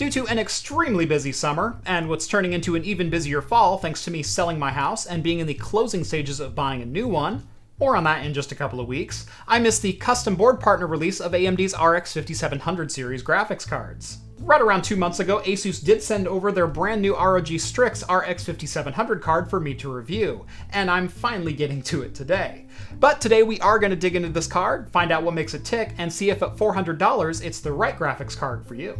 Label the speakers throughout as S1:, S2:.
S1: Due to an extremely busy summer, and what's turning into an even busier fall thanks to me selling my house and being in the closing stages of buying a new one, more on that in just a couple of weeks, I missed the custom board partner release of AMD's RX 5700 series graphics cards. Right around 2 months ago, Asus did send over their brand new ROG Strix RX 5700 card for me to review, and I'm finally getting to it today. But today we are going to dig into this card, find out what makes it tick, and see if at $400 it's the right graphics card for you.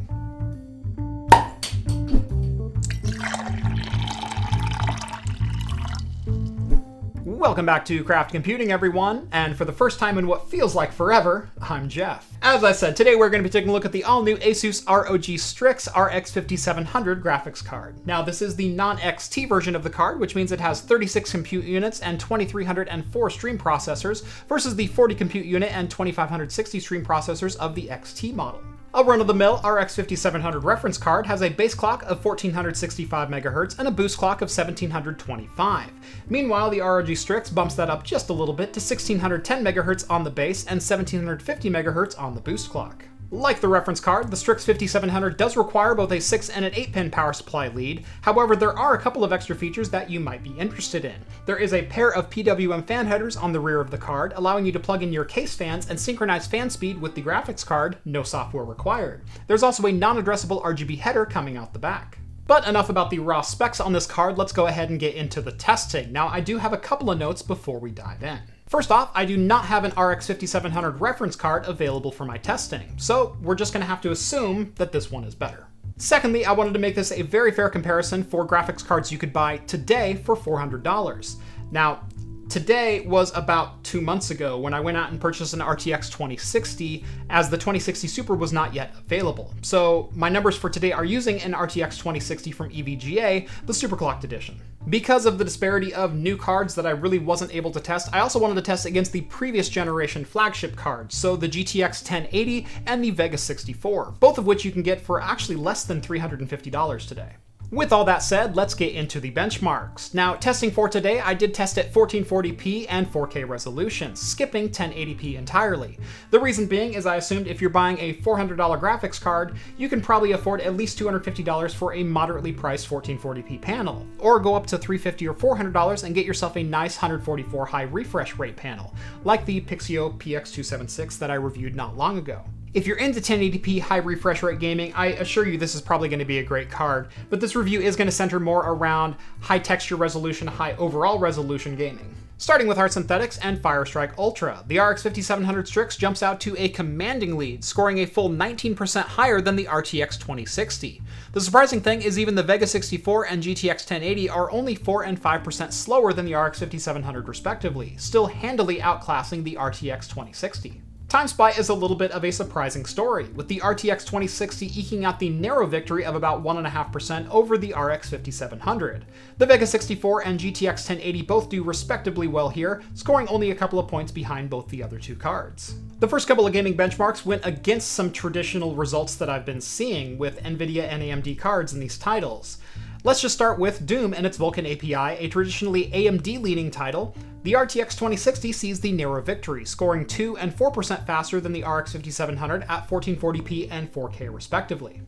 S1: Welcome back to Craft Computing, everyone, and for the first time in what feels like forever, I'm Jeff. As I said, today we're going to be taking a look at the all-new Asus ROG Strix RX 5700 graphics card. Now, this is the non-XT version of the card, which means it has 36 compute units and 2304 stream processors versus the 40 compute unit and 2560 stream processors of the XT model. A run-of-the-mill RX 5700 reference card has a base clock of 1465 MHz and a boost clock of 1725. Meanwhile, the ROG Strix bumps that up just a little bit to 1610 MHz on the base and 1750 MHz on the boost clock. Like the reference card, the Strix 5700 does require both a 6 and an 8-pin power supply lead. However, there are a couple of extra features that you might be interested in. There is a pair of PWM fan headers on the rear of the card, allowing you to plug in your case fans and synchronize fan speed with the graphics card, no software required. There's also a non-addressable RGB header coming out the back. But enough about the raw specs on this card, let's go ahead and get into the testing. Now, I do have a couple of notes before we dive in. First off, I do not have an RX 5700 reference card available for my testing, so we're just going to have to assume that this one is better. Secondly, I wanted to make this a very fair comparison for graphics cards you could buy today for $400. Now, today was about 2 months ago when I went out and purchased an RTX 2060, as the 2060 Super was not yet available. So my numbers for today are using an RTX 2060 from EVGA, the Superclocked edition. Because of the disparity of new cards that I really wasn't able to test, I also wanted to test against the previous generation flagship cards, so the GTX 1080 and the Vega 64, both of which you can get for actually less than $350 today. With all that said, let's get into the benchmarks. Now, testing for today, I did test at 1440p and 4K resolutions, skipping 1080p entirely. The reason being is I assumed if you're buying a $400 graphics card, you can probably afford at least $250 for a moderately priced 1440p panel, or go up to $350 or $400 and get yourself a nice 144 high refresh rate panel, like the Pixio PX276 that I reviewed not long ago. If you're into 1080p high refresh rate gaming, I assure you this is probably going to be a great card, but this review is going to center more around high texture resolution, high overall resolution gaming. Starting with Hard Synthetics and Firestrike Ultra, the RX 5700 Strix jumps out to a commanding lead, scoring a full 19% higher than the RTX 2060. The surprising thing is even the Vega 64 and GTX 1080 are only 4 and 5% slower than the RX 5700 respectively, still handily outclassing the RTX 2060. Time Spy is a little bit of a surprising story, with the RTX 2060 eking out the narrow victory of about 1.5% over the RX 5700. The Vega 64 and GTX 1080 both do respectably well here, scoring only a couple of points behind both the other two cards. The first couple of gaming benchmarks went against some traditional results that I've been seeing with Nvidia and AMD cards in these titles. Let's just start with Doom and its Vulkan API, a traditionally AMD-leaning title. The RTX 2060 sees the narrow victory, scoring 2 and 4% faster than the RX 5700 at 1440p and 4K respectively.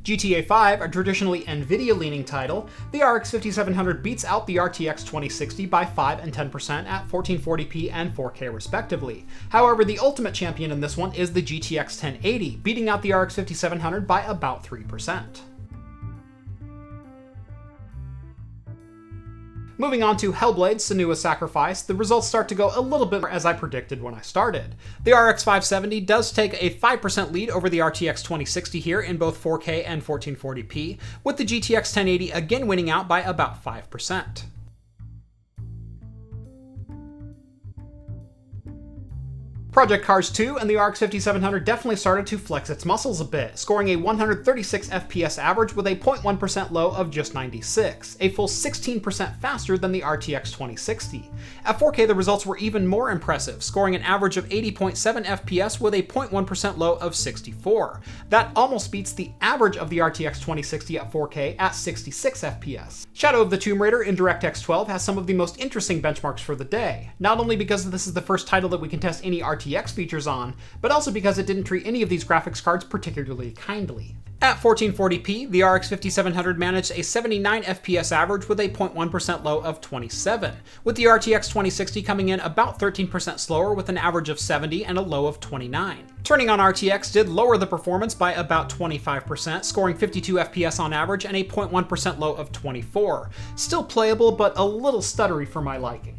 S1: GTA 5, a traditionally Nvidia-leaning title, the RX 5700 beats out the RTX 2060 by 5 and 10% at 1440p and 4K respectively. However, the ultimate champion in this one is the GTX 1080, beating out the RX 5700 by about 3%. Moving on to Hellblade: Senua's Sacrifice, the results start to go a little bit as I predicted when I started. The RX 570 does take a 5% lead over the RTX 2060 here in both 4K and 1440p, with the GTX 1080 again winning out by about 5%. Project Cars 2 and the RX 5700 definitely started to flex its muscles a bit, scoring a 136 FPS average with a 0.1% low of just 96, a full 16% faster than the RTX 2060. At 4K, the results were even more impressive, scoring an average of 80.7 FPS with a 0.1% low of 64. That almost beats the average of the RTX 2060 at 4K at 66 FPS. Shadow of the Tomb Raider in DirectX 12 has some of the most interesting benchmarks for the day, not only because this is the first title that we can test any RTX features on, but also because it didn't treat any of these graphics cards particularly kindly. At 1440p, the RX 5700 managed a 79 FPS average with a 0.1% low of 27, with the RTX 2060 coming in about 13% slower with an average of 70 and a low of 29. Turning on RTX did lower the performance by about 25%, scoring 52 FPS on average and a 0.1% low of 24. Still playable, but a little stuttery for my liking.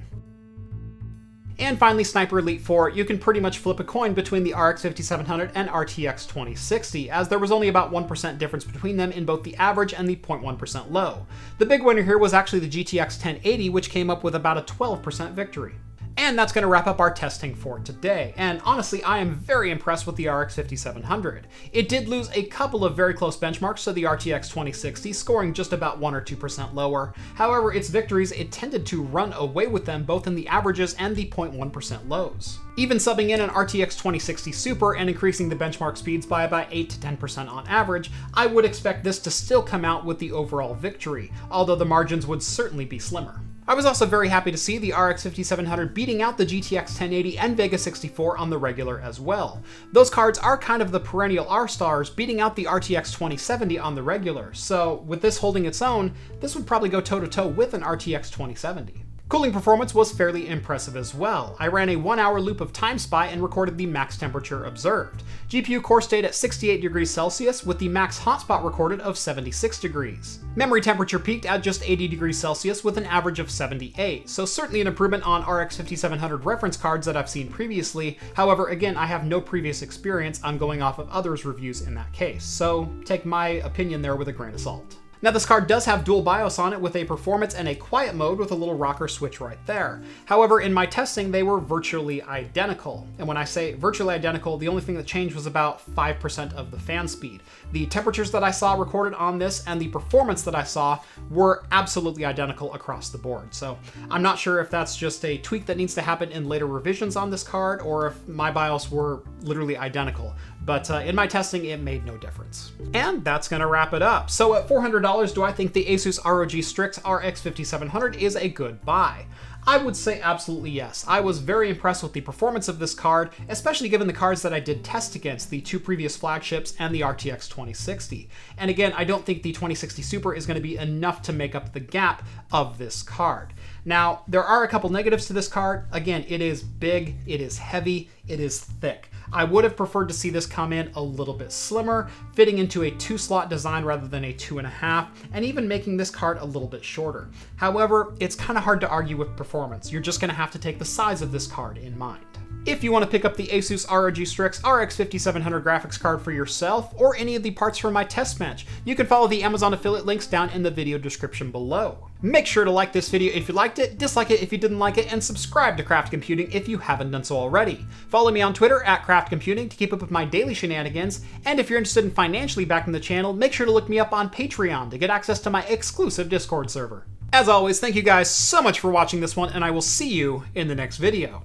S1: And finally, Sniper Elite 4, you can pretty much flip a coin between the RX 5700 and RTX 2060, as there was only about 1% difference between them in both the average and the 0.1% low. The big winner here was actually the GTX 1080, which came up with about a 12% victory. And that's going to wrap up our testing for today. And honestly, I am very impressed with the RX 5700. It did lose a couple of very close benchmarks to the RTX 2060, scoring just about 1 or 2% lower. However, its victories, it tended to run away with them both in the averages and the 0.1% lows. Even subbing in an RTX 2060 Super and increasing the benchmark speeds by about 8 to 10% on average, I would expect this to still come out with the overall victory, although the margins would certainly be slimmer. I was also very happy to see the RX 5700 beating out the GTX 1080 and Vega 64 on the regular as well. Those cards are kind of the perennial R-stars, beating out the RTX 2070 on the regular, so with this holding its own, this would probably go toe-to-toe with an RTX 2070. Cooling performance was fairly impressive as well. I ran a 1-hour loop of Time Spy and recorded the max temperature observed. GPU core stayed at 68 degrees Celsius with the max hotspot recorded of 76 degrees. Memory temperature peaked at just 80 degrees Celsius with an average of 78, so certainly an improvement on RX 5700 reference cards that I've seen previously. However, again, I have no previous experience. I'm going off of others' reviews in that case, so take my opinion there with a grain of salt. Now, this card does have dual BIOS on it with a performance and a quiet mode with a little rocker switch right there. However, in my testing, they were virtually identical. And when I say virtually identical, the only thing that changed was about 5% of the fan speed. The temperatures that I saw recorded on this and the performance that I saw were absolutely identical across the board. So I'm not sure if that's just a tweak that needs to happen in later revisions on this card or if my BIOS were literally identical. But in my testing, it made no difference. And that's gonna wrap it up. So at $400, do I think the Asus ROG Strix RX 5700 is a good buy? I would say absolutely yes. I was very impressed with the performance of this card, especially given the cards that I did test against, the two previous flagships and the RTX 2060. And again, I don't think the 2060 Super is going to be enough to make up the gap of this card. Now, there are a couple negatives to this card. Again, it is big, it is heavy, it is thick. I would have preferred to see this come in a little bit slimmer, fitting into a 2-slot design rather than a 2.5, and even making this card a little bit shorter. However, it's kind of hard to argue with performance. You're just going to have to take the size of this card in mind. If you want to pick up the Asus ROG Strix RX 5700 graphics card for yourself, or any of the parts from my test bench, you can follow the Amazon affiliate links down in the video description below. Make sure to like this video if you liked it, dislike it if you didn't like it, and subscribe to Craft Computing if you haven't done so already. Follow me on Twitter at Craft Computing to keep up with my daily shenanigans, and if you're interested in financially backing the channel, make sure to look me up on Patreon to get access to my exclusive Discord server. As always, thank you guys so much for watching this one, and I will see you in the next video.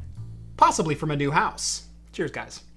S1: Possibly from a new house. Cheers, guys.